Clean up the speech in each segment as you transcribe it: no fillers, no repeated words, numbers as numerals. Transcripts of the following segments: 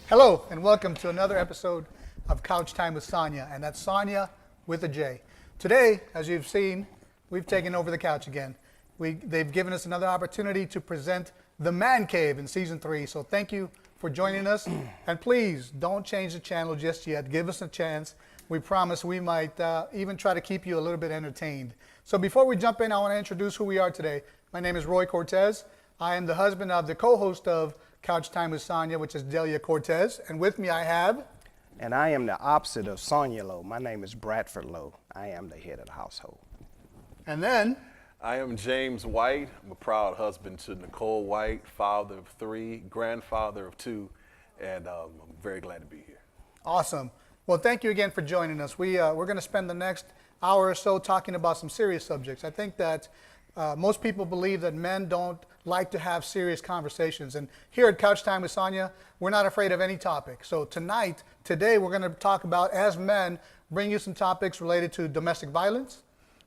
Hello, and welcome to another episode of Couch Time with Sonja, and that's Sonja with a J. Today, as you've seen, we've taken over the couch again. They've given us another opportunity to present The Man Cave in Season 3, so thank you for joining us. And please, don't change the channel just yet. Give us a chance. We promise we might even try to keep you a little bit entertained. So before we jump in, I want to introduce who we are today. My name is Roel Cortez. I am the husband of the co-host of Couch Time with Sonja, which is Delia Cortez. And with me I have... And I am the opposite of Sonja Lowe. My name is Bradford Lowe. I am the head of the household. And then... I am James White. I'm a proud husband to Nicole White, father of 3, grandfather of 2, and I'm very glad to be here. Awesome. Well, thank you again for joining us. We're going to spend the next hour or so talking about some serious subjects. I think that most people believe that men don't like to have serious conversations. And here at Couch Time with Sonja, we're not afraid of any topic. So today, we're going to talk about, as men, bring you some topics related to domestic violence.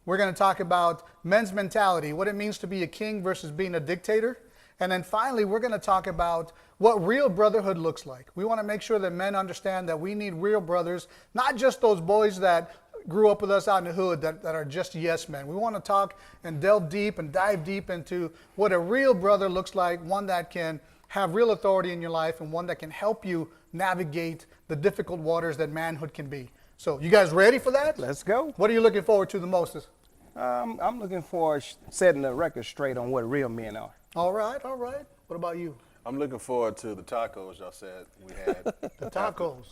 We're going to talk about men's mentality, what it means to be a king versus being a dictator. And then finally, we're going to talk about what real brotherhood looks like. We want to make sure that men understand that we need real brothers, not just those boys that grew up with us out in the hood that are just yes men. We want to talk and delve deep and dive deep into what a real brother looks like, one that can have real authority in your life and one that can help you navigate the difficult waters that manhood can be. So you guys ready for that? Let's go. What are you looking forward to the most? I'm looking for setting the record straight on what real men are. All right, all right. What about you? I'm looking forward to the tacos y'all said we had. The tacos.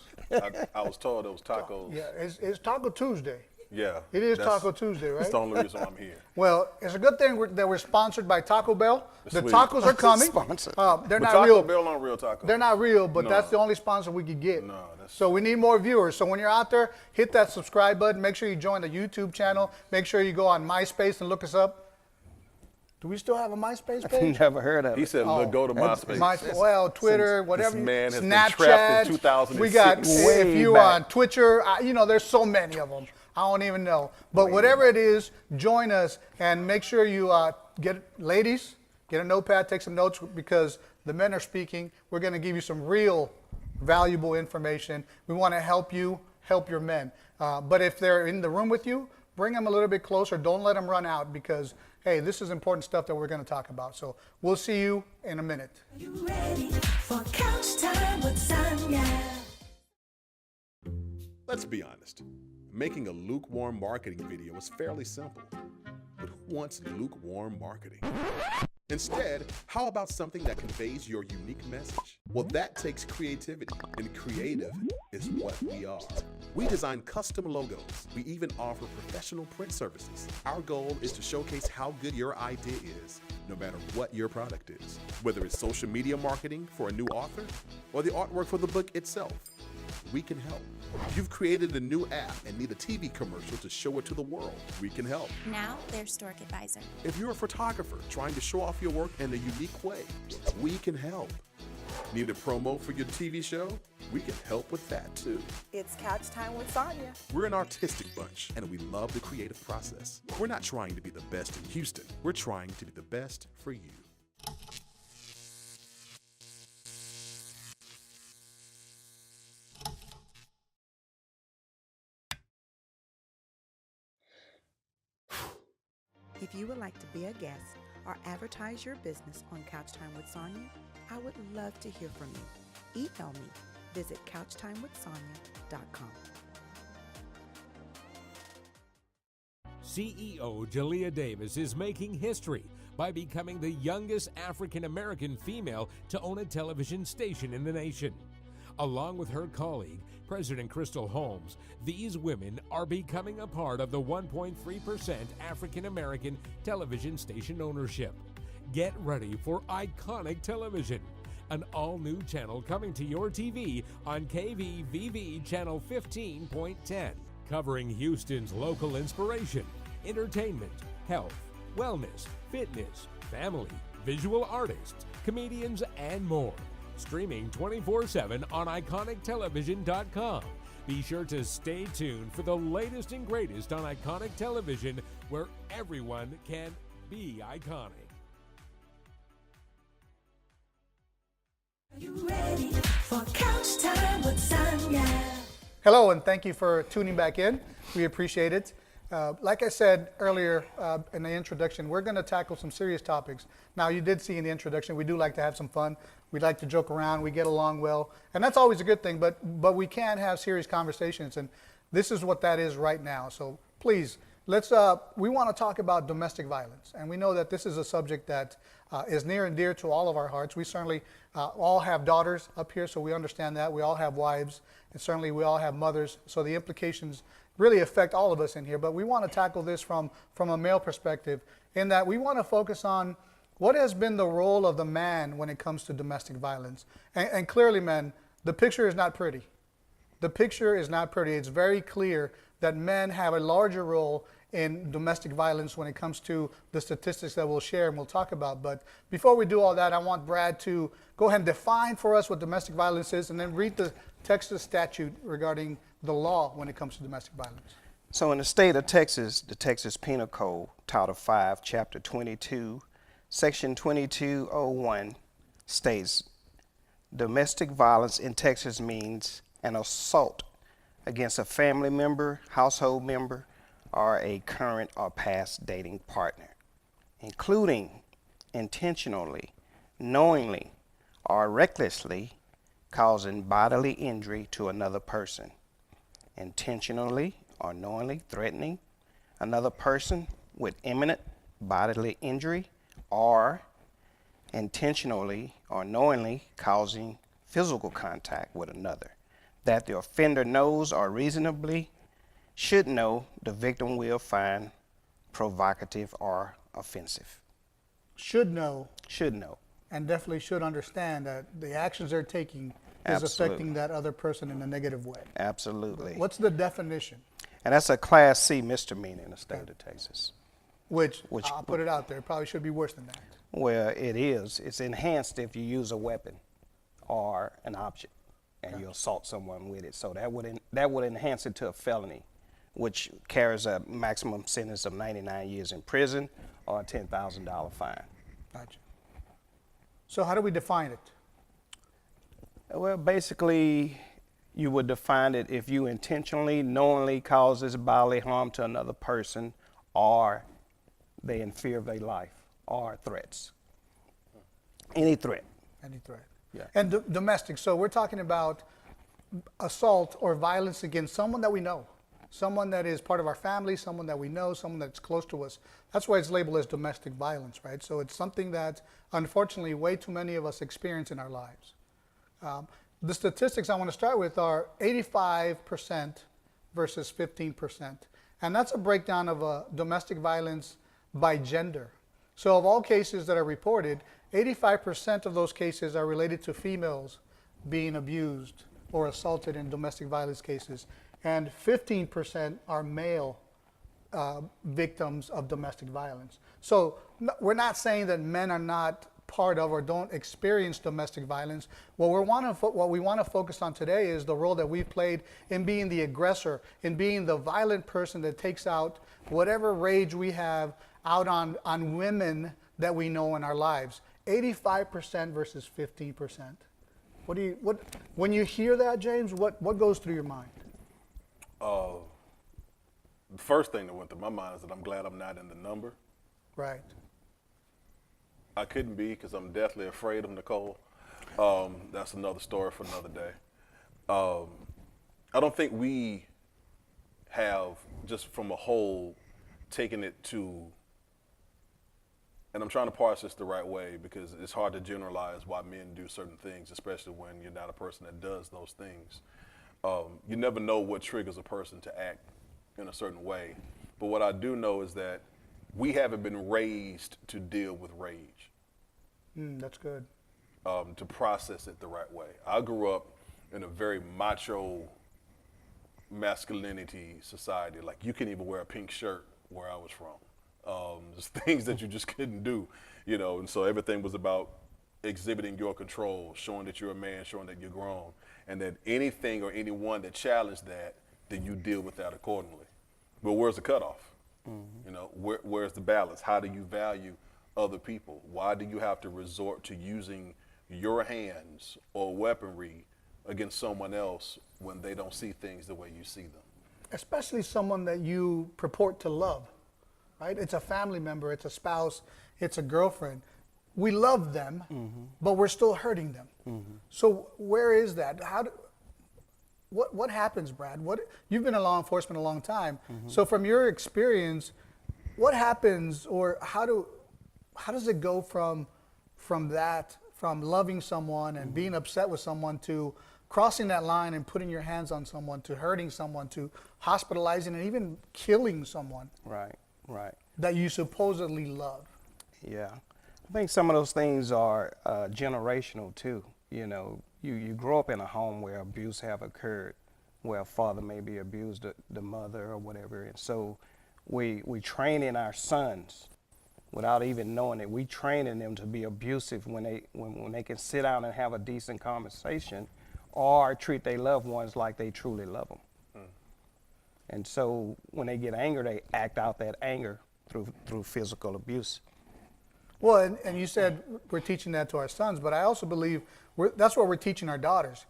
I was told it was tacos. Yeah, it's Taco Tuesday. Yeah. It is Taco Tuesday, right? That's the only reason I'm here. Well, it's a good thing that we're sponsored by Taco Bell. The Sweet. tacos are coming. Sponsored. They're But not Taco real. Bell aren't real tacos. They're not real, but No. that's the only sponsor we could get. No, So we need more viewers. So when you're out there, hit that subscribe button. Make sure you join the YouTube channel. Make sure you go on MySpace and look us up. Do we still have a MySpace page? Never heard of He it. said, look, go to MySpace. Well, Twitter, whatever. This man has been Snapchat. trapped in 2006. We got, Way if you're back. on Twitcher, there's so many of them. I don't even know. But whatever it is, join us and make sure you ladies, get a notepad, take some notes because the men are speaking. We're going to give you some real valuable information. We want to help you help your men. But if they're in the room with you, bring them a little bit closer. Don't let them run out because, hey, this is important stuff that we're going to talk about. So we'll see you in a minute. You ready for Couch Time with Sonja? Let's be honest. Making a lukewarm marketing video is fairly simple. But who wants lukewarm marketing? Instead, how about something that conveys your unique message? Well, that takes creativity, and creative is what we are. We design custom logos. We even offer professional print services. Our goal is to showcase how good your idea is, no matter what your product is. Whether it's social media marketing for a new author or the artwork for the book itself, we can help. You've created a new app and need a TV commercial to show it to the world. We can help. Now they're Stork Advisor. If you're a photographer trying to show off your work in a unique way, we can help. Need a promo for your TV show? We can help with that too. It's Couch Time with Sonja. We're an artistic bunch and we love the creative process. We're not trying to be the best in Houston. We're trying to be the best for you. If you would like to be a guest or advertise your business on Couch Time with Sonja, I would love to hear from you. Email me. Visit couchtimewithsonja.com. CEO Delia Davis is making history by becoming the youngest African-American female to own a television station in the nation. Along with her colleague, President Crystal Holmes, these women are becoming a part of the 1.3% African-American television station ownership. Get ready for iconic television, an all-new channel coming to your TV on KVVV Channel 15.10, covering Houston's local inspiration, entertainment, health, wellness, fitness, family, visual artists, comedians, and more. Streaming 24/7 on iconictelevision.com. Be sure to stay tuned for the latest and greatest on Iconic Television, where everyone can be iconic. You ready for Couch Time with Sonja. Hello, and thank you for tuning back in. We appreciate it. Like I said earlier in the introduction, we're going to tackle some serious topics. Now, you did see in the introduction, we do like to have some fun. We like to joke around. We get along well. And that's always a good thing, but we can have serious conversations, and this is what that is right now. So please, we want to talk about domestic violence. And we know that this is a subject that is near and dear to all of our hearts. We certainly all have daughters up here, so we understand that. We all have wives, and certainly we all have mothers. So the implications really affect all of us in here. But we want to tackle this from a male perspective, in that we want to focus on what has been the role of the man when it comes to domestic violence. And clearly, men, the picture is not pretty. The picture is not pretty. It's very clear that men have a larger role in domestic violence when it comes to the statistics that we'll share and we'll talk about. But before we do all that, I want Brad to go ahead and define for us what domestic violence is, and then read the Texas statute regarding the law when it comes to domestic violence. So in the state of Texas, the Texas Penal Code, Title 5, Chapter 22, Section 2201 states, domestic violence in Texas means an assault against a family member, household member, or a current or past dating partner, including intentionally, knowingly, or recklessly causing bodily injury to another person, intentionally or knowingly threatening another person with imminent bodily injury, or intentionally or knowingly causing physical contact with another, that the offender knows or reasonably should know the victim will find provocative or offensive. Should know. Should know. And definitely should understand that the actions they're taking is Absolutely. affecting that other person in a negative way. Absolutely. What's the definition? And that's a Class C misdemeanor in the state of Texas. Which I'll put it out there, it probably should be worse than that. Well, it is. It's enhanced if you use a weapon or an object and you assault someone with it. So that would enhance it to a felony, which carries a maximum sentence of 99 years in prison or a $10,000 fine. Gotcha. So how do we define it? Well, basically, you would define it if you intentionally, knowingly causes bodily harm to another person, or they in fear of their life, or threats. Any threat. Any threat. Yeah. And domestic, so we're talking about assault or violence against someone that we know, someone that is part of our family, someone that we know, someone that's close to us. That's why it's labeled as domestic violence, right? So it's something that, unfortunately, way too many of us experience in our lives. The statistics I want to start with are 85% versus 15%. And that's a breakdown of domestic violence by gender. So of all cases that are reported, 85% of those cases are related to females being abused or assaulted in domestic violence cases. And 15% are male victims of domestic violence. So we're not saying that men are not part of or don't experience domestic violence. What we want to focus on today is the role that we've played in being the aggressor, in being the violent person that takes out whatever rage we have out on women that we know in our lives. 85% versus 15%. When you hear that, James, what goes through your mind? The first thing that went through my mind is that I'm glad I'm not in the number. Right. I couldn't be, because I'm deathly afraid of Nicole. That's another story for another day. I don't think we have, just from a whole, taken it to, and I'm trying to parse this the right way, because it's hard to generalize why men do certain things, especially when you're not a person that does those things. You never know what triggers a person to act in a certain way. But what I do know is that we haven't been raised to deal with rage. That's good. To process it the right way. I grew up in a very macho masculinity society. Like, you couldn't even wear a pink shirt where I was from. Just things that you just couldn't do, you know, and so everything was about exhibiting your control, showing that you're a man, showing that you're grown, and that anything or anyone that challenged that, then you deal with that accordingly. But where's the cutoff? You know, where's the balance? How do you value other people? Why do you have to resort to using your hands or weaponry against someone else when they don't see things the way you see them. Especially someone that you purport to love, right? It's a family member, it's a spouse, it's a girlfriend. We love them, but we're still hurting them. So where is that? What happens, Brad? You've been in law enforcement a long time. So from your experience, what happens, or how does it go from loving someone and being upset with someone to crossing that line and putting your hands on someone, to hurting someone, to hospitalizing and even killing someone? Right. That you supposedly love. Yeah. I think some of those things are generational too. You know, you grow up in a home where abuse have occurred, where a father maybe abused the mother or whatever. And so we train in our sons without even knowing it. We train in them to be abusive when they can sit down and have a decent conversation or treat their loved ones like they truly love them. And so when they get angry, they act out that anger through physical abuse. Well, and you said we're teaching that to our sons, but I also believe that's what we're teaching our daughters.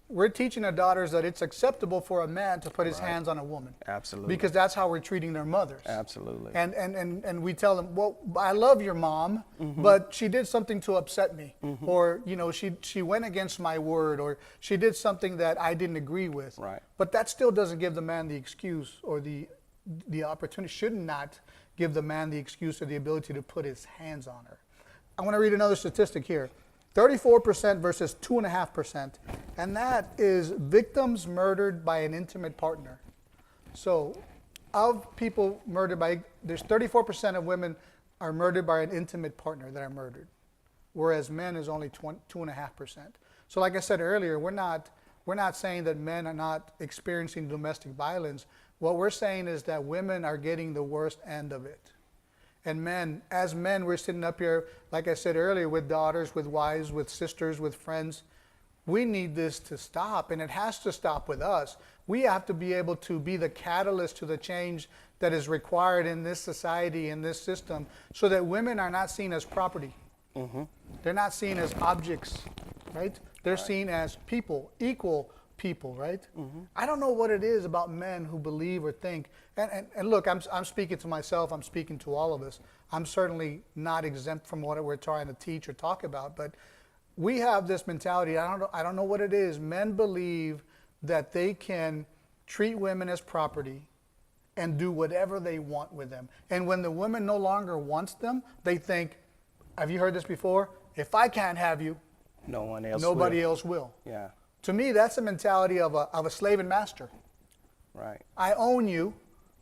We're teaching our daughters that it's acceptable for a man to put his hands on a woman. Absolutely. Because that's how we're treating their mothers. Absolutely. And we tell them, well, I love your mom, but she did something to upset me. Or, you know, she went against my word, or she did something that I didn't agree with. Right. But that still doesn't give the man the excuse or the opportunity, should not give the man the excuse or the ability to put his hands on her. I want to read another statistic here. 34% versus 2.5%, and that is victims murdered by an intimate partner. So of people murdered there's 34% of women are murdered by an intimate partner that are murdered, whereas men is only 2.5%. So like I said earlier, we're not saying that men are not experiencing domestic violence. What we're saying is that women are getting the worst end of it. And as men, we're sitting up here, like I said earlier, with daughters, with wives, with sisters, with friends. We need this to stop, and it has to stop with us. We have to be able to be the catalyst to the change that is required in this society, in this system, so that women are not seen as property. They're not seen as objects, right? They're seen as people, equal people, right? I don't know what it is about men who believe or think, and look, I'm speaking to myself, I'm speaking to all of us. I'm certainly not exempt from what we're trying to teach or talk about, but we have this mentality, I don't know what it is. Men believe that they can treat women as property and do whatever they want with them. And when the woman no longer wants them, they think, have you heard this before? If I can't have you, nobody else will. Yeah. To me, that's the mentality of a slave and master. Right. I own you,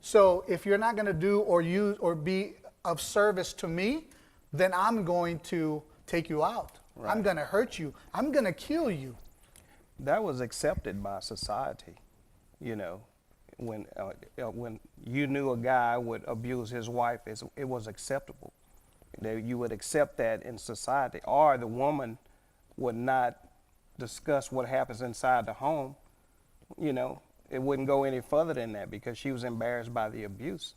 so if you're not going to do or use or be of service to me, then I'm going to take you out. Right. I'm going to hurt you. I'm going to kill you. That was accepted by society. You know, when you knew a guy would abuse his wife, it was acceptable. You would accept that in society, or the woman would not discuss what happens inside the home. You know, it wouldn't go any further than that because she was embarrassed by the abuse.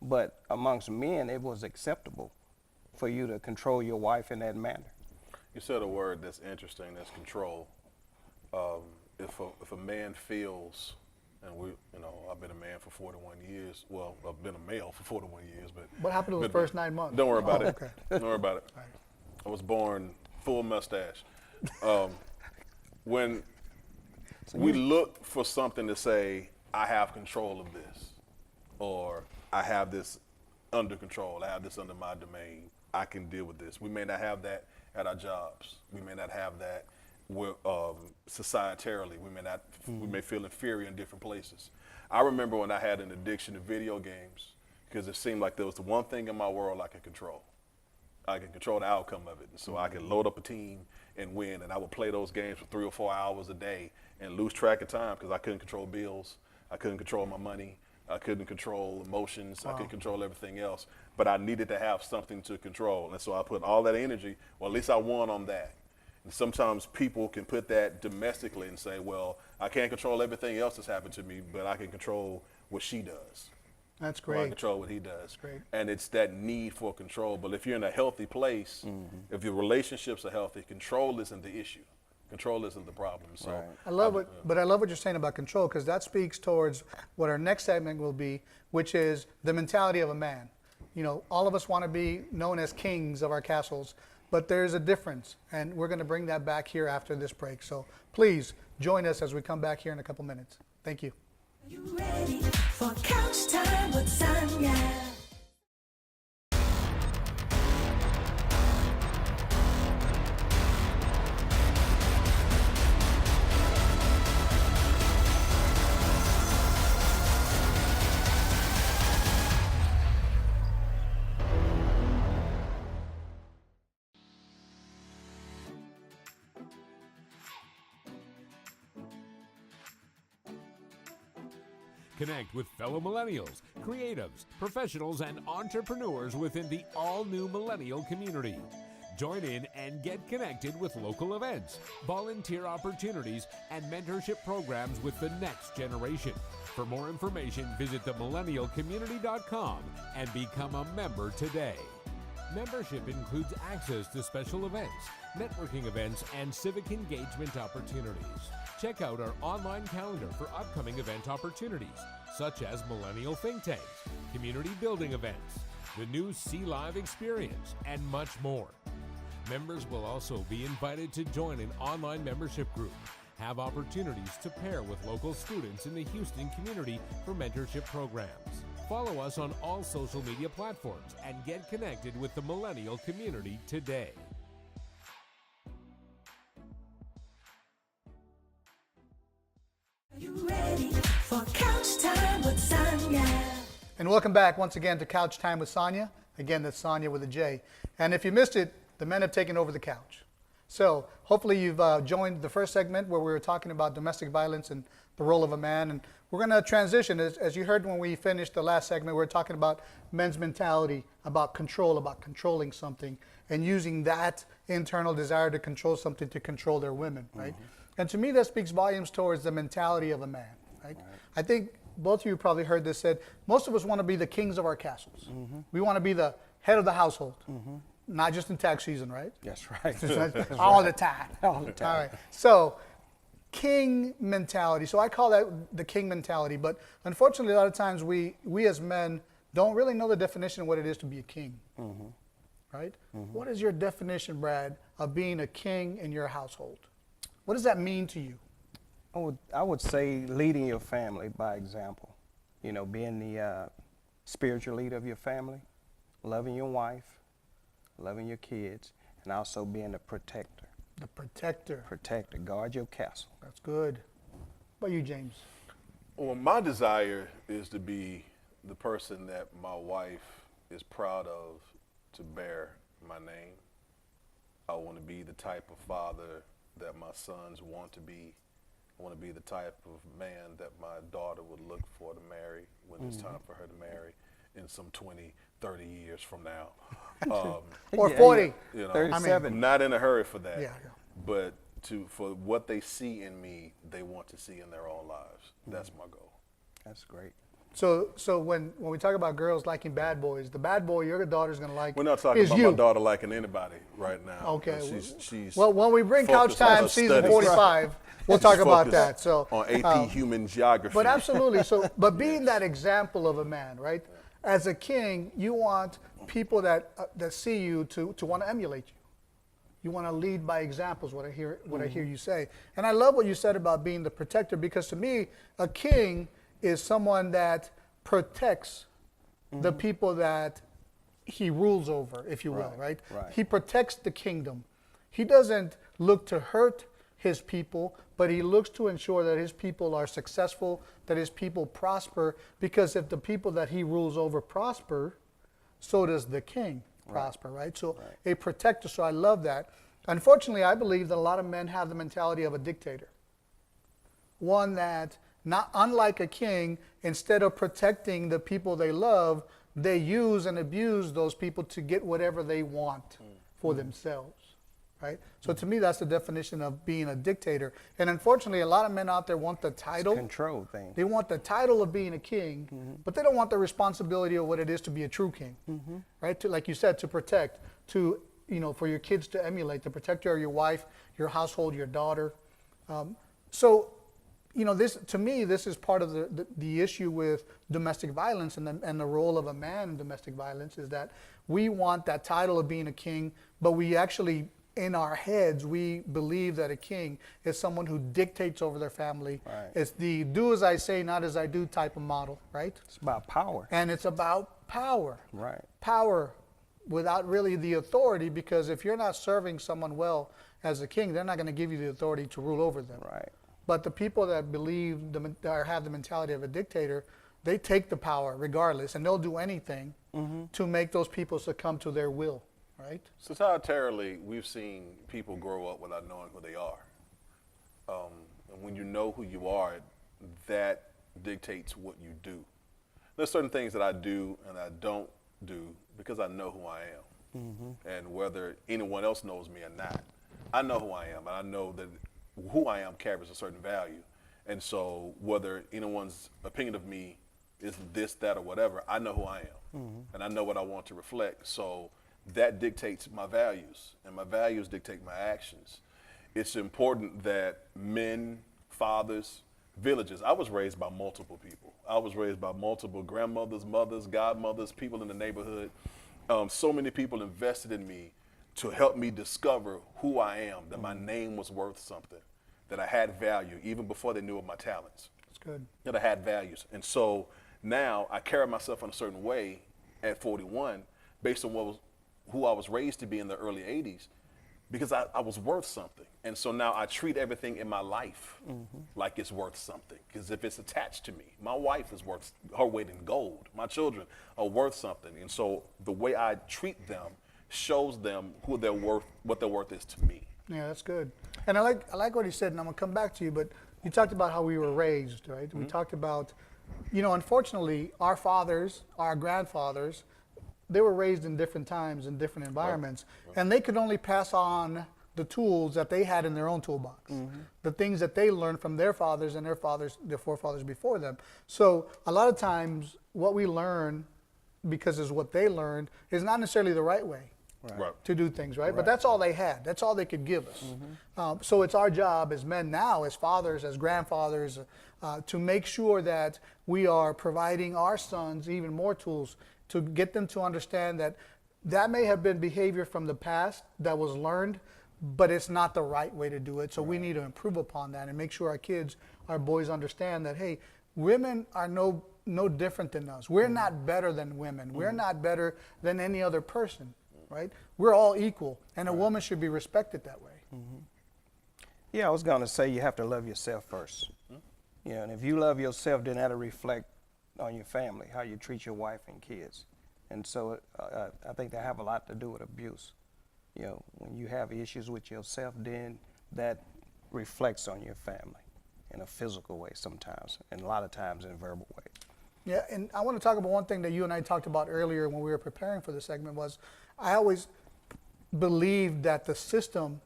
But amongst men, it was acceptable for you to control your wife in that manner. You said a word that's interesting, that's control. If a man feels, and I've been a man for 41 years. Well, I've been a male for 41 years, but what happened to the first 9 months? Don't worry about it. Okay. Don't worry about it. Right. I was born full mustache. When we look for something to say, I have control of this, or I have this under control, I have this under my domain, I can deal with this. We may not have that at our jobs. We may not have that societarily. We may feel inferior in different places. I remember when I had an addiction to video games, because it seemed like there was the one thing in my world I could control. I can control the outcome of it. And so I could load up a team and win, and I would play those games for 3 or 4 hours a day and lose track of time because I couldn't control bills, I couldn't control my money, I couldn't control emotions, I couldn't control everything else, but I needed to have something to control. And so I put all that energy, well, at least I won on that. And sometimes people can put that domestically and say, well, I can't control everything else that's happened to me, but I can control what she does. That's Or I great. control what he does. That's great. And it's that need for control. But if you're in a healthy place, if your relationships are healthy, control isn't the issue. Control isn't the problem. So Right. I love it, but I love what you're saying about control, because that speaks towards what our next segment will be, which is the mentality of a man. You know, all of us want to be known as kings of our castles, but there's a difference, and we're going to bring that back here after this break. So please join us as we come back here in a couple minutes. Thank you. You ready for couch time with Sonja? Connect with fellow millennials, creatives, professionals, and entrepreneurs within the all-new millennial community. Join in and get connected with local events, volunteer opportunities, and mentorship programs with the next generation. For more information, visit themillennialcommunity.com and become a member today. Membership includes access to special events, networking events, and civic engagement opportunities. Check out our online calendar for upcoming event opportunities, such as Millennial Think Tanks, community building events, the new Sea Live experience, and much more. Members will also be invited to join an online membership group, have opportunities to pair with local students in the Houston community for mentorship programs. Follow us on all social media platforms and get connected with the millennial community today. You ready for couch time with Sonja? And welcome back once again to Couch Time with Sonja. Again, that's Sonja with a J. And if you missed it, the men have taken over the couch. So hopefully you've joined the first segment where we were talking about domestic violence and the role of a man. And we're going to transition. As you heard when we finished the last segment, we were talking about men's mentality, about control, about controlling something, and using that internal desire to control something to control their women, right? And to me, that speaks volumes towards the mentality of a man, right? I think both of you probably heard this said, most of us want to be the kings of our castles. We want to be the head of the household, not just in tax season, right? That's right. All the time. All the time. All right. So, king mentality. So I call that the king mentality. But unfortunately, a lot of times we as men don't really know the definition of what it is to be a king, right? What is your definition, Brad, of being a king in your household? What does that mean to you? I would say leading your family by example. You know, being the spiritual leader of your family, loving your wife, loving your kids, and also being a protector. The protector. Protector. Guard your castle. That's good. What about you, James? Well, my desire is to be the person that my wife is proud of to bear my name. I want to be the type of father that my sons want to be. I want to be the type of man that my daughter would look for to marry when it's time for her to marry in some 20, 30 years from now. Or 40. You know, 37. I'm not in a hurry for that. Yeah. But for what they see in me, they want to see in their own lives. That's my goal. That's great. So when we talk about girls liking bad boys, the bad boy your daughter's going to like We're not talking is about you. my daughter liking anybody right now. Okay. She's Well, when we bring Couch focused on Time her season studies. 45, we'll talk about that. So on AP Human Geography. But absolutely. So, but being that example of a man, right? As a king, you want people that see you to want to emulate you. You want to lead by examples. What I hear you say, and I love what you said about being the protector, because to me, a king is someone that protects the people that he rules over, if you will, right? He protects the kingdom. He doesn't look to hurt his people, but he looks to ensure that his people are successful, that his people prosper, because if the people that he rules over prosper, so does the king prosper, right? So a protector, so I love that. Unfortunately, I believe that a lot of men have the mentality of a dictator. One that, not unlike a king, instead of protecting the people they love, they use and abuse those people to get whatever they want for themselves, right? So to me, that's the definition of being a dictator. And unfortunately, a lot of men out there want the title. It's a control thing. They want the title of being a king, but they don't want the responsibility of what it is to be a true king, right? To, like you said, to protect, to for your kids to emulate, the protector of your wife, your household, your daughter. So, this, to me, this is part of the issue with domestic violence and the role of a man in domestic violence is that we want that title of being a king, but we actually, in our heads, we believe that a king is someone who dictates over their family. Right. It's the do as I say, not as I do type of model, right? It's about power. And it's about power. Right. Power without really the authority, because if you're not serving someone well as a king, they're not going to give you the authority to rule over them. Right. But the people that believe or have the mentality of a dictator, they take the power regardless, and they'll do anything to make those people succumb to their will, right? Societarily, we've seen people grow up without knowing who they are. And when you know who you are, that dictates what you do. There's certain things that I do and I don't do because I know who I am. And whether anyone else knows me or not, I know who I am, and I know that who I am carries a certain value. And so whether anyone's opinion of me is this, that, or whatever, I know who I am. And I know what I want to reflect. So that dictates my values, and my values dictate my actions. It's important that men, fathers, villages, I was raised by multiple people. I was raised by multiple grandmothers, mothers, godmothers, people in the neighborhood. So many people invested in me to help me discover who I am, that my name was worth something, that I had value, even before they knew of my talents. That's good. That I had values. And so now I carry myself in a certain way at 41 based on who I was raised to be in the early 80s, because I was worth something. And so now I treat everything in my life like it's worth something, because if it's attached to me, my wife is worth her weight in gold. My children are worth something. And so the way I treat them shows them who they're worth, what their worth is to me. Yeah, that's good. And I like what he said, and I'm gonna come back to you, but you talked about how we were raised, right? We talked about, unfortunately, our fathers, our grandfathers, they were raised in different times, in different environments, and they could only pass on the tools that they had in their own toolbox, the things that they learned from their fathers and their forefathers before them. So a lot of times what we learn, because it's what they learned, is not necessarily the right way to do things, right? But that's all they had. That's all they could give us. So it's our job as men now, as fathers, as grandfathers, to make sure that we are providing our sons even more tools to get them to understand that that may have been behavior from the past that was learned, but it's not the right way to do it. So we need to improve upon that and make sure our kids, our boys understand that, hey, women are no different than us. We're not better than women. We're not better than any other person, right? We're all equal, and a woman should be respected that way. Yeah, I was going to say you have to love yourself first. And if you love yourself, then that'll reflect on your family, how you treat your wife and kids. And so I think that have a lot to do with abuse. When you have issues with yourself, then that reflects on your family in a physical way sometimes, and a lot of times in a verbal way. Yeah, and I want to talk about one thing that you and I talked about earlier when we were preparing for the segment was I always believed that the system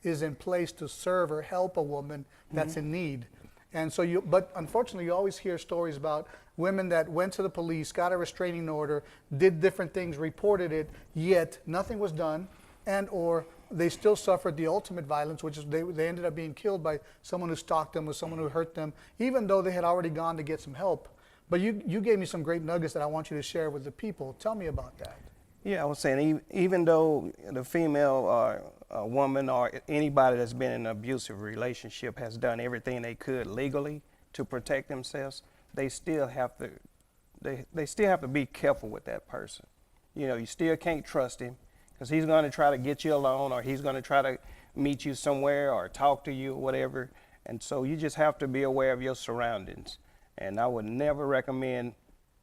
is in place to serve or help a woman that's in need. And so but unfortunately you always hear stories about women that went to the police, got a restraining order, did different things, reported it, yet nothing was done, and or they still suffered the ultimate violence, which is they ended up being killed by someone who stalked them or someone who hurt them, even though they had already gone to get some help. But you gave me some great nuggets that I want you to share with the people. Tell me about that. Yeah, I was saying, even though the female or a woman or anybody that's been in an abusive relationship has done everything they could legally to protect themselves, they still have to they still have to be careful with that person. You still can't trust him, because he's going to try to get you alone, or he's going to try to meet you somewhere or talk to you or whatever. And so you just have to be aware of your surroundings. And I would never recommend,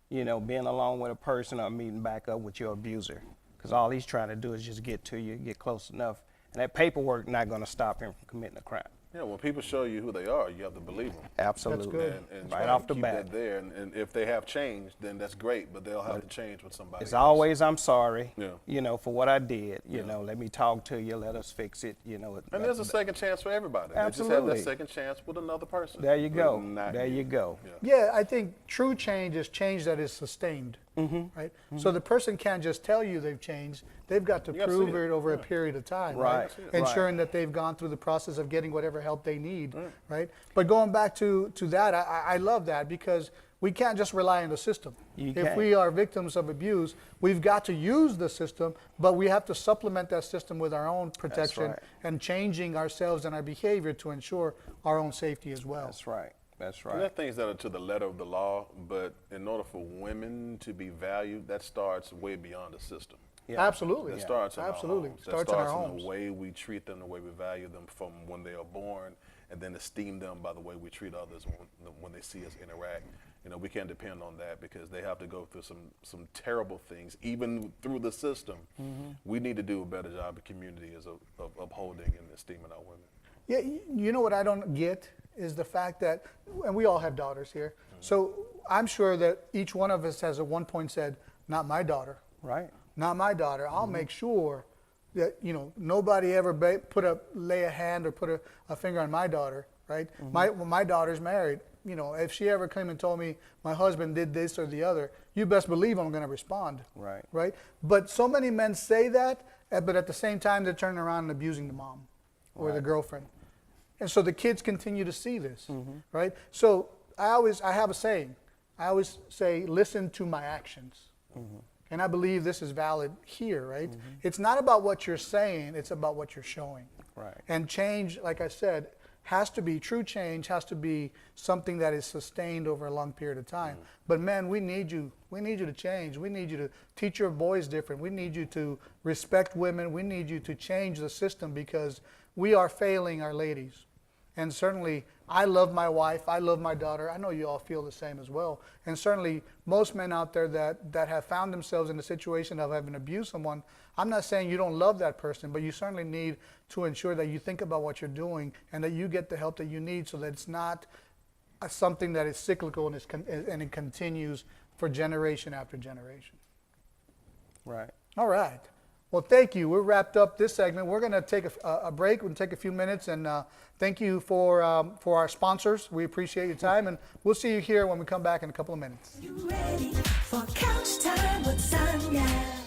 being alone with a person or meeting back up with your abuser, because all he's trying to do is just get to you, get close enough. And that paperwork not going to stop him from committing a crime. Yeah, when people show you who they are, you have to believe them. Absolutely. That's good. And right try off to the keep bat. that there. And if they have changed, then that's great, but they'll have to change with somebody It's else. always, I'm sorry, Yeah. for what I did. Let me talk to you, let us fix it. And there's a second chance for everybody. Absolutely. They just have that second chance with another person. There you go. Not There you go. Yeah, I think true change is change that is sustained. right? So the person can't just tell you they've changed. They've got to gotta prove see it. it over a period of time, right? Right. Ensuring that they've gone through the process of getting whatever help they need, right? But going back to that, I love that because we can't just rely on the system. If can't. we are victims of abuse, we've got to use the system, but we have to supplement that system with our own protection right. and changing ourselves and our behavior to ensure our own safety as well. That's right. That's And there are right. things that are to the letter of the law, but in order for women to be valued, that starts way beyond the system. Yeah. Absolutely. That starts in Absolutely. our homes. Starts that in our starts homes. the way we treat them, the way we value them from when they are born, and then esteem them by the way we treat others when they see us interact. You know, we can't depend on that because they have to go through some terrible things, even through the system. We need to do a better job of community of upholding and esteeming our women. Yeah, you know what I don't get is the fact that, and we all have daughters here, so I'm sure that each one of us has at one point said, not my daughter, Right. not my daughter. I'll make sure that, you know, nobody ever lay a hand or put a finger on my daughter, right? My daughter's married. You know, if she ever came and told me my husband did this or the other, you best believe I'm going to respond. Right. Right? But so many men say that, but at the same time, they're turning around and abusing the mom or the girlfriend. And so the kids continue to see this, right? So I have a saying. I always say, listen to my actions. And I believe this is valid here, right? It's not about what you're saying, it's about what you're showing. Right. And change, like I said, true change has to be something that is sustained over a long period of time. But men, we need you to change. We need you to teach your boys different. We need you to respect women. We need you to change the system because we are failing our ladies. And certainly, I love my wife, I love my daughter. I know you all feel the same as well. And certainly, most men out there that have found themselves in a situation of having abused someone, I'm not saying you don't love that person, but you certainly need to ensure that you think about what you're doing and that you get the help that you need so that it's not something that is cyclical and it continues for generation after generation. Right. All right. Well, thank you. We're wrapped up this segment. We're going to take a break. We'll take a few minutes, and thank you for our sponsors. We appreciate your time, and we'll see you here when we come back in a couple of minutes. You ready for couch time with Sonja?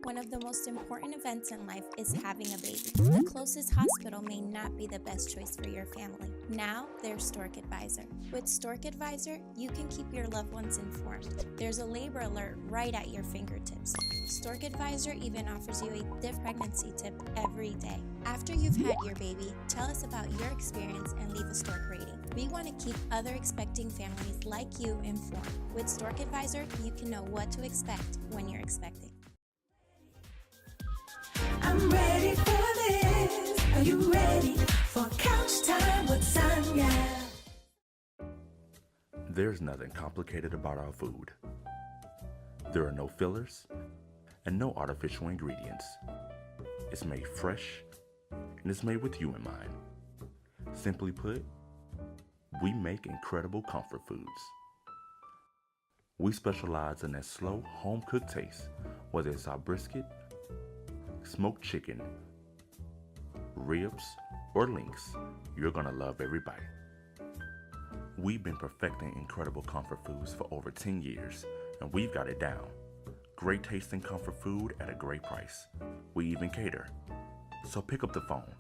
One of the most important events in life is having a baby. The closest hospital may not be the best choice for your family. Now, there's Stork Advisor. With Stork Advisor, you can keep your loved ones informed. There's a labor alert right at your fingertips. Stork Advisor even offers you a pregnancy tip every day. After you've had your baby, tell us about your experience and leave a Stork rating. We want to keep other expecting families like you informed. With Stork Advisor, you can know what to expect when you're expecting. I'm ready for this. Are you ready for couch time with Sonja? There's nothing complicated about our food. There are no fillers and no artificial ingredients. It's made fresh and it's made with you in mind. Simply put, we make incredible comfort foods. We specialize in that slow, home-cooked taste, whether it's our brisket, smoked chicken, ribs, or links. You're gonna love every bite. We've been perfecting incredible comfort foods for over 10 years, and we've got it down. Great tasting comfort food at a great price. We even cater. So pick up the phone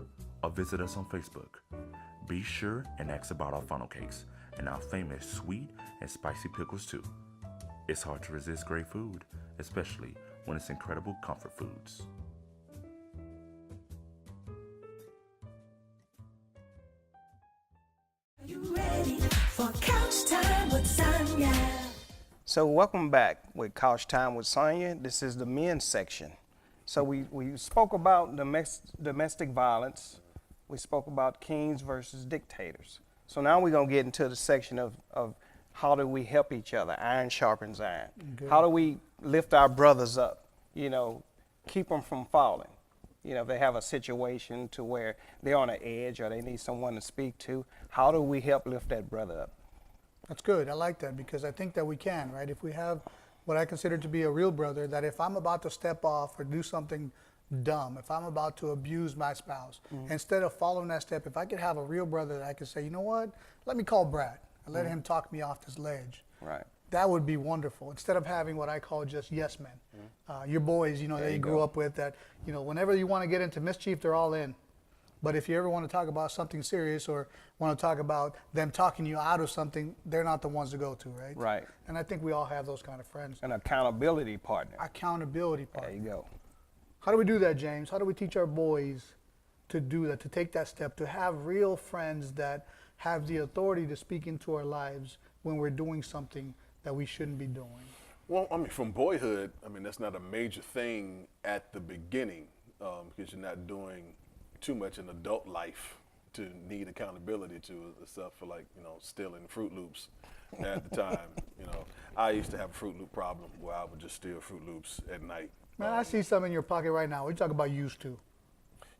or visit us on Facebook. Be sure and ask about our funnel cakes and our famous sweet and spicy pickles too. It's hard to resist great food, especially when it's incredible comfort foods. Are you ready for couch time with Sonja? So welcome back with Couch Time with Sonja. This is the men's section. So we spoke about domestic violence. We spoke about kings versus dictators. So now we're going to get into the section of how do we help each other? Iron sharpens iron. Good. How do we lift our brothers up? You know, keep them from falling. You know, if they have a situation to where they're on an edge or they need someone to speak to, how do we help lift that brother up? That's good. I like that because I think that we can, right? If we have what I consider to be a real brother, that if I'm about to step off or do something dumb, if I'm about to abuse my spouse, instead of following that step, if I could have a real brother that I could say, you know what, let me call Brad and let him talk me off this ledge. Right. that would be wonderful. Instead of having what I call just yes men. Your boys, that you grew up with, that, whenever you want to get into mischief, they're all in. But if you ever want to talk about something serious or want to talk about them talking you out of something, they're not the ones to go to, right? Right. And I think we all have those kind of friends. An accountability partner. Accountability partner. There you go. How do we do that, James? How do we teach our boys to do that, to take that step, to have real friends that have the authority to speak into our lives when we're doing something that we shouldn't be doing? Well, from boyhood, that's not a major thing at the beginning because you're not doing too much in adult life to need accountability to, except for stealing Fruit Loops at the time. I used to have a Fruit Loop problem where I would just steal Fruit Loops at night. Man, I see some in your pocket right now. We talk about used to.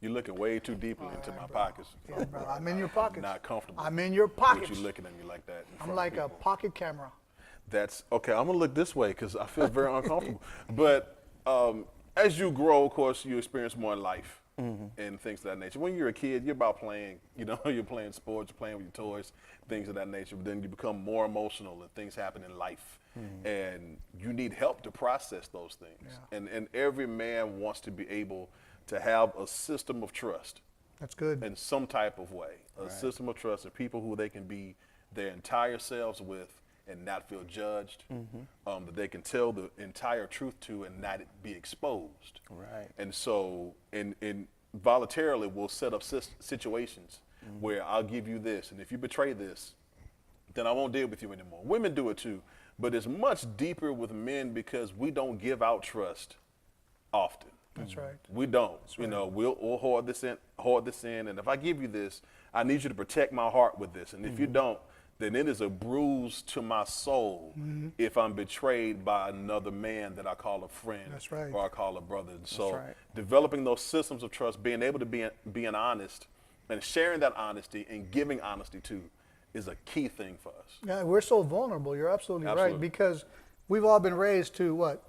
You're looking way too deeply into my pockets. Yeah, bro. I'm in your pockets. Not comfortable. I'm in your pockets. With you looking at me like that. I'm like a pocket camera. That's okay. I'm gonna look this way because I feel very uncomfortable. But as you grow, of course, you experience more in life and things of that nature. When you're a kid, you're about playing. You're playing sports, you're playing with your toys, things of that nature. But then you become more emotional and things happen in life, and you need help to process those things. Yeah. And every man wants to be able to have a system of trust. That's good. In some type of way, a system of trust of people who they can be their entire selves with and not feel judged, that they can tell the entire truth to and not be exposed. Right. And so, in voluntarily, we'll set up situations where I'll give you this, and if you betray this, then I won't deal with you anymore. Women do it too, but it's much deeper with men because we don't give out trust often. That's right. We don't. That's right. We'll hoard this in, and if I give you this, I need you to protect my heart with this, and if you don't, then it is a bruise to my soul if I'm betrayed by another man that I call a friend. That's right. Or I call a brother. And so right. developing those systems of trust, being able to being honest and sharing that honesty and giving honesty to is a key thing for us. Yeah, we're so vulnerable. You're absolutely Absolutely. right, because we've all been raised to what?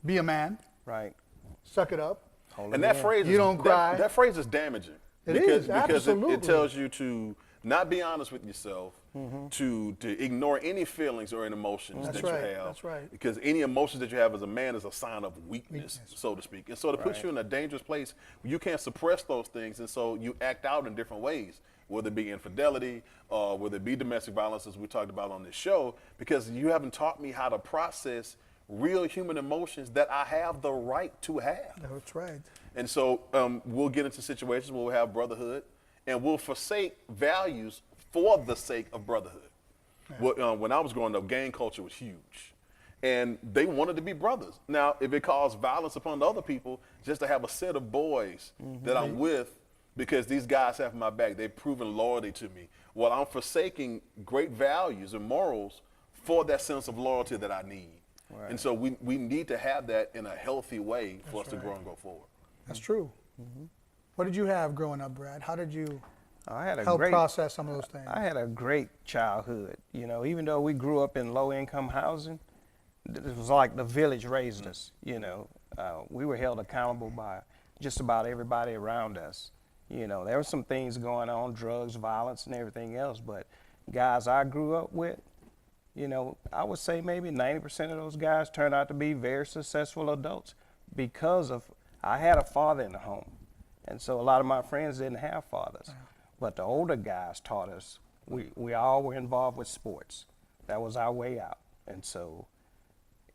Be a man. Right. Suck it up. And that phrase You don't cry. That phrase is damaging. It because, is, because absolutely. it tells you to not be honest with yourself, to ignore any feelings or any emotions That's that right, you have. that's right. Because any emotions that you have as a man is a sign of weakness, so to speak. And so it puts Right. you in a dangerous place where you can't suppress those things, and so you act out in different ways, whether it be infidelity, whether it be domestic violence, as we talked about on this show, because you haven't taught me how to process real human emotions that I have the right to have. That's right. And so we'll get into situations where we'll have brotherhood, and we'll forsake values for the sake of brotherhood. Yeah. When I was growing up, gang culture was huge, and they wanted to be brothers. Now, if it caused violence upon other people, just to have a set of boys that I'm with, because these guys have my back, they've proven loyalty to me. Well, I'm forsaking great values and morals for that sense of loyalty that I need. Right. And so we need to have that in a healthy way for us to grow and go forward. That's true. What did you have growing up, Brad? How did you help process some of those things? I had a great childhood. Even though we grew up in low-income housing, it was like the village raised us. We were held accountable by just about everybody around us. There were some things going on, drugs, violence, and everything else, but guys I grew up with, I would say maybe 90% of those guys turned out to be very successful adults because of I had a father in the home. And so a lot of my friends didn't have fathers. But the older guys taught us, we all were involved with sports. That was our way out. And so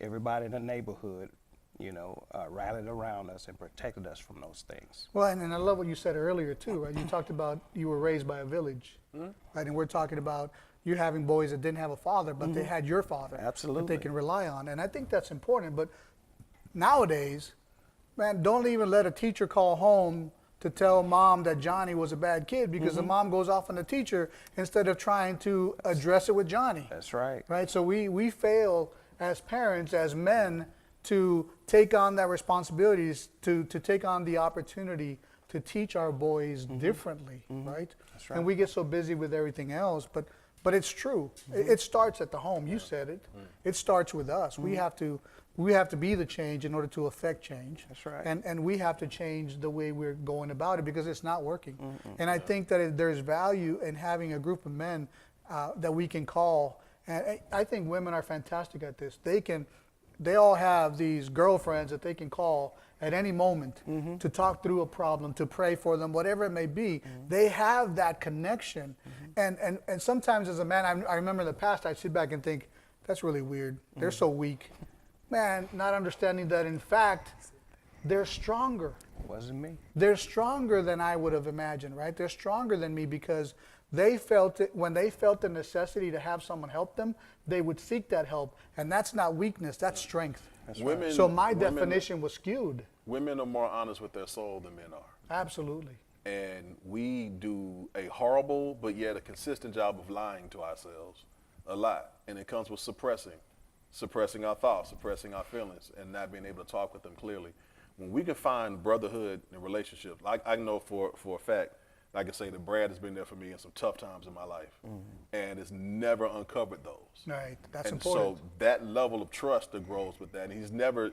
everybody in the neighborhood, rallied around us and protected us from those things. Well, and I love what you said earlier too, right? You talked about you were raised by a village, right? And we're talking about you having boys that didn't have a father, but they had your father. Absolutely. That they can rely on. And I think that's important. But nowadays, man, don't even let a teacher call home to tell mom that Johnny was a bad kid, because the mom goes off on the teacher instead of trying to address it with Johnny. That's right. Right? So we fail as parents, as men, to take on that responsibilities, to take on the opportunity to teach our boys differently, right? That's right. And we get so busy with everything else, but it's true. It starts at the home. You said it. It starts with us. We have to be the change in order to affect change. That's right. And we have to change the way we're going about it, because it's not working. And I think that there's value in having a group of men that we can call And I think women are fantastic at this. They all have these girlfriends that they can call at any moment to talk through a problem, to pray for them, whatever it may be. They have that connection. And sometimes as a man, I remember in the past, I'd sit back and think, that's really weird. They're so weak. Man, not understanding that in fact, they're stronger. It wasn't me. They're stronger than I would have imagined, right? They're stronger than me because they felt it, when they felt the necessity to have someone help them, they would seek that help. And that's not weakness, that's strength. That's Women, So my women- definition was skewed. Women are more honest with their soul than men are. Absolutely. And we do a horrible but yet a consistent job of lying to ourselves a lot. And it comes with suppressing our thoughts, suppressing our feelings, and not being able to talk with them clearly. When we can find brotherhood in relationships, like I know for a fact, I can say that Brad has been there for me in some tough times in my life, and it's never uncovered those. Right, that's and important. so that level of trust that grows with that, and he's never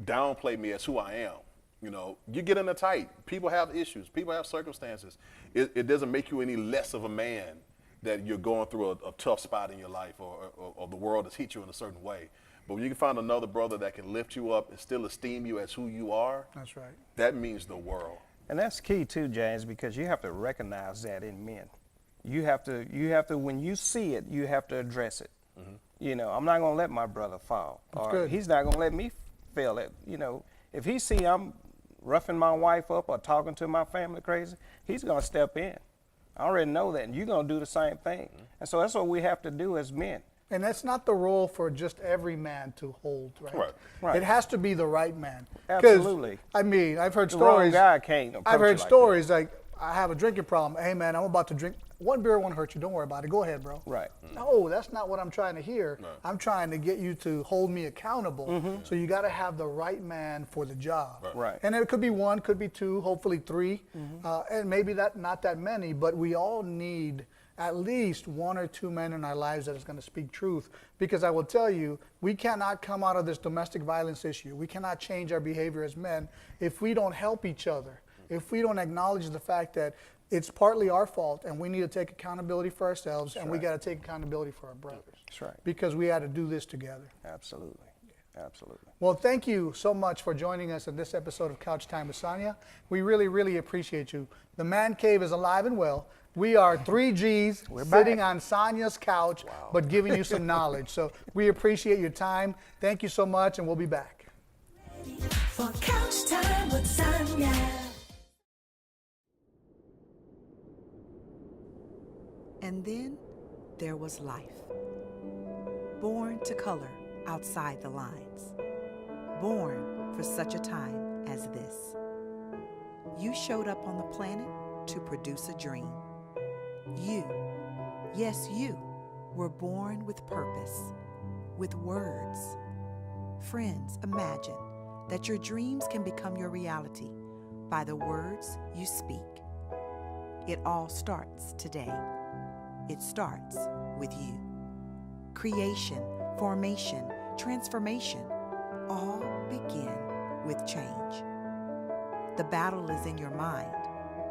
downplayed me as who I am. You know, you get in a tight, people have issues, people have circumstances. It doesn't make you any less of a man that you're going through a tough spot in your life or the world has hit you in a certain way. But when you can find another brother that can lift you up and still esteem you as who you are, That's right. that means the world. And that's key too, James, because you have to recognize that in men. You have to, when you see it, you have to address it. You know, I'm not gonna let my brother fall. That's Or good. he's not gonna let me fail it. You know, if he see I'm roughing my wife up or talking to my family crazy, he's gonna step in. I already know that, and you're gonna do the same thing. And so that's what we have to do as men. And that's not the role for just every man to hold, right? Right. It has to be the right man. 'Cause, Absolutely. I mean, I've heard The wrong stories. guy can't approach I've heard you like stories like, I have a drinking problem. Hey man, I'm about to drink. One beer won't hurt you. Don't worry about it. Go ahead, bro. Right. No, that's not what I'm trying to hear. No. I'm trying to get you to hold me accountable. So you got to have the right man for the job. Right. And it could be one, could be two, hopefully three, and maybe not that many. But we all need at least one or two men in our lives that is going to speak truth. Because I will tell you, we cannot come out of this domestic violence issue. We cannot change our behavior as men if we don't help each other. If we don't acknowledge the fact that it's partly our fault and we need to take accountability for ourselves and we got to take accountability for our brothers. That's right. Because we had to do this together. Absolutely. Absolutely. Well, thank you so much for joining us in this episode of Couch Time with Sonja. We really, really appreciate you. The Man Cave is alive and well. We are 3 Gs sitting on Sonja's couch, but giving you some knowledge. So we appreciate your time. Thank you so much, and we'll be back. For Couch Time with Sonja. And then there was life. Born to color outside the lines. Born for such a time as this. You showed up on the planet to produce a dream. You, yes you, were born with purpose, with words. Friends, imagine that your dreams can become your reality by the words you speak. It all starts today. It starts with you. Creation, formation, transformation, all begin with change. The battle is in your mind,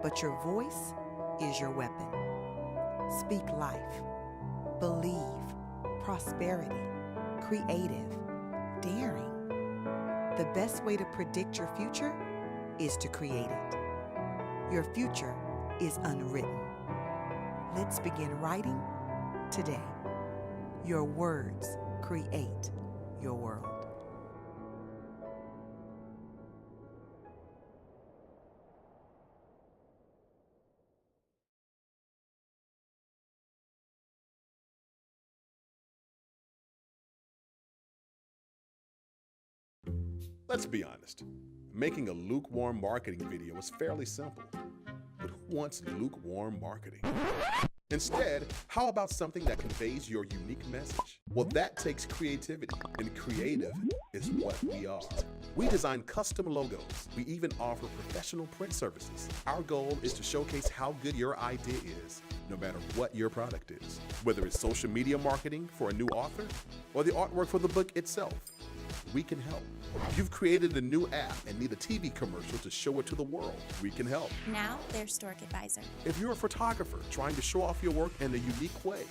but your voice is your weapon. Speak life, believe, prosperity, creative, daring. The best way to predict your future is to create it. Your future is unwritten. Let's begin writing today. Your words create your world. Let's be honest. Making a lukewarm marketing video is fairly simple. But who wants lukewarm marketing? Instead, how about something that conveys your unique message? Well, that takes creativity, and creative is what we are. We design custom logos. We even offer professional print services. Our goal is to showcase how good your idea is, no matter what your product is. Whether it's social media marketing for a new author or the artwork for the book itself, we can help. You've created a new app and need a TV commercial to show it to the world. We can help. Now there's Stork Advisor. If you're a photographer trying to show off your work in a unique way,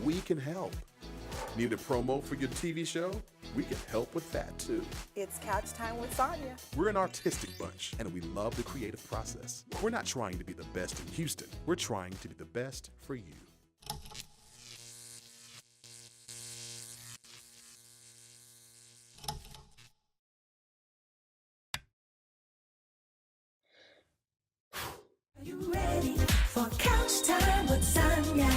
we can help. Need a promo for your TV show? We can help with that too. It's Couch Time with Sonja. We're an artistic bunch, and we love the creative process. We're not trying to be the best in Houston. We're trying to be the best for you. Are you ready for Couch Time with Sonja?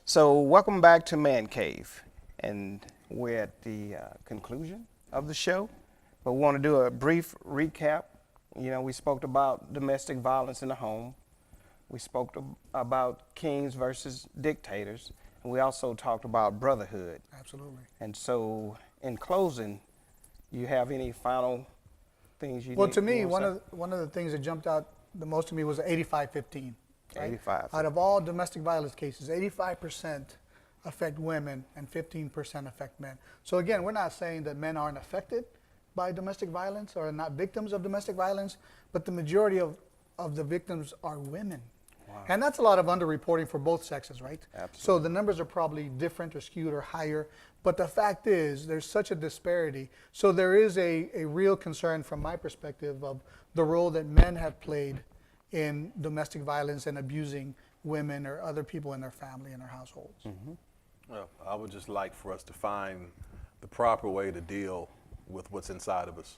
So welcome back to Man Cave, and we're at the conclusion of the show, but we want to do a brief recap. You know, we spoke about domestic violence in the home. We spoke about kings versus dictators, and we also talked about brotherhood. Absolutely. And so, in closing, you have any final things you Well, need, to me, you one wanna of the things that jumped out the most to me was 85-15. Right? 85. Out of all domestic violence cases, 85% affect women and 15% affect men. So again, we're not saying that men aren't affected by domestic violence or are not victims of domestic violence, but the majority of the victims are women. Wow. And that's a lot of underreporting for both sexes, right? Absolutely. So the numbers are probably different or skewed or higher, but the fact is there's such a disparity. So there is a real concern from my perspective of the role that men have played in domestic violence and abusing women or other people in their family and their households. Mm-hmm. Well, I would just like for us to find the proper way to deal with what's inside of us,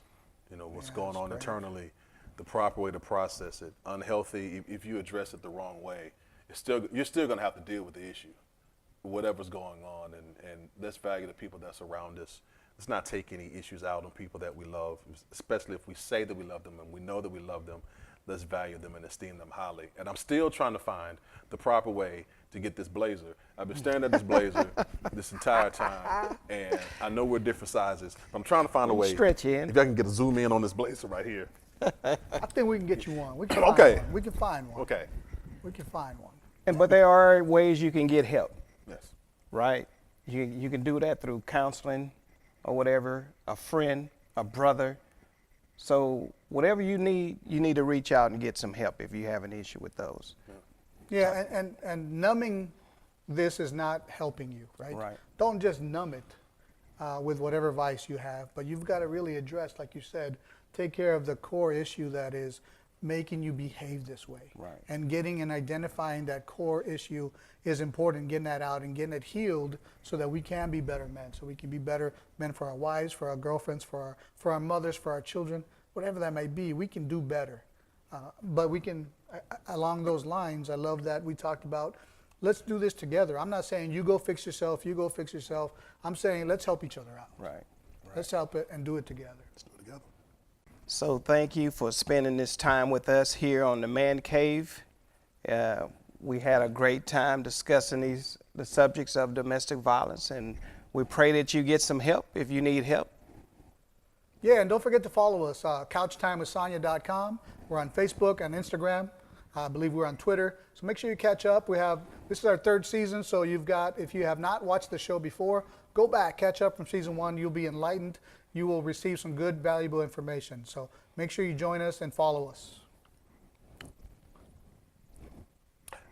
you know, what's going on internally, the proper way to process it. Unhealthy, if you address it the wrong way, you're still going to have to deal with the issue, whatever's going on, and let's value the people that's around us. Let's not take any issues out on people that we love, especially if we say that we love them and we know that we love them. Let's value them and esteem them highly. And I'm still trying to find the proper way to get this blazer. I've been staring at this blazer this entire time, and I know we're different sizes, but I'm trying to find a way. Stretch in. If I can get a zoom in on this blazer right here. I think we can get you one. We can Okay. find one. We can find one. Okay. We can find one. But there are ways you can get help, Yes. right? You can do that through counseling or whatever, a friend, a brother. So whatever you need to reach out and get some help if you have an issue with those. Yeah, and numbing this is not helping you, right? Right. Don't just numb it with whatever vice you have, but you've got to really address, like you said, take care of the core issue that is making you behave this way. Right. And getting and identifying that core issue is important, getting that out and getting it healed so that we can be better men, so we can be better men for our wives, for our girlfriends, for our mothers, for our children, whatever that may be, we can do better. But we can, along those lines, I love that we talked about, let's do this together. I'm not saying you go fix yourself, you go fix yourself. I'm saying let's help each other out. Right. Let's help it and do it together. Let's do it together. So thank you for spending this time with us here on the Man Cave. We had a great time discussing the subjects of domestic violence, and we pray that you get some help if you need help. Yeah, and don't forget to follow us, couchtimewithsonya.com. We're on Facebook and Instagram. I believe we're on Twitter. So make sure you catch up. This is our third season, so if you have not watched the show before, go back, catch up from season 1. You'll be enlightened. You will receive some good, valuable information. So make sure you join us and follow us.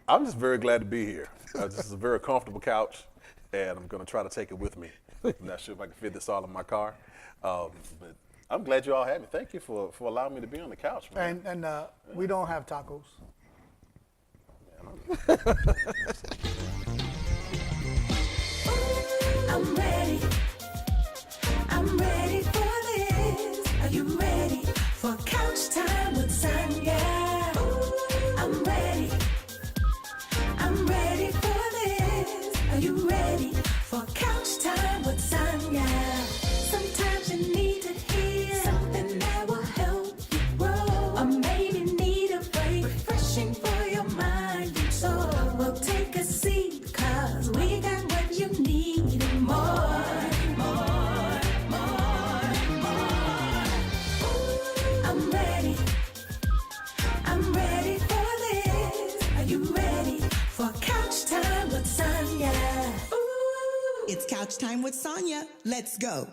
I'm just very glad to be here. This is a very comfortable couch, and I'm going to try to take it with me. I'm not sure if I can fit this all in my car, but I'm glad you all had me. Thank you for allowing me to be on the couch, man. And we don't have tacos. I'm ready. I'm ready for this. Are you ready for Couch Time with Sonja? I'm ready. I'm ready for this. Are you ready for Couch Time with Sonja? Sometimes you need to hear something that will help you grow, or maybe need a break, refreshing for your mind and soul. Well, take a seat, 'cause we got what you need and more. I'm ready. I'm ready for this. Are you ready for Couch Time with Sonja? It's Couch Time with Sonja. Let's go.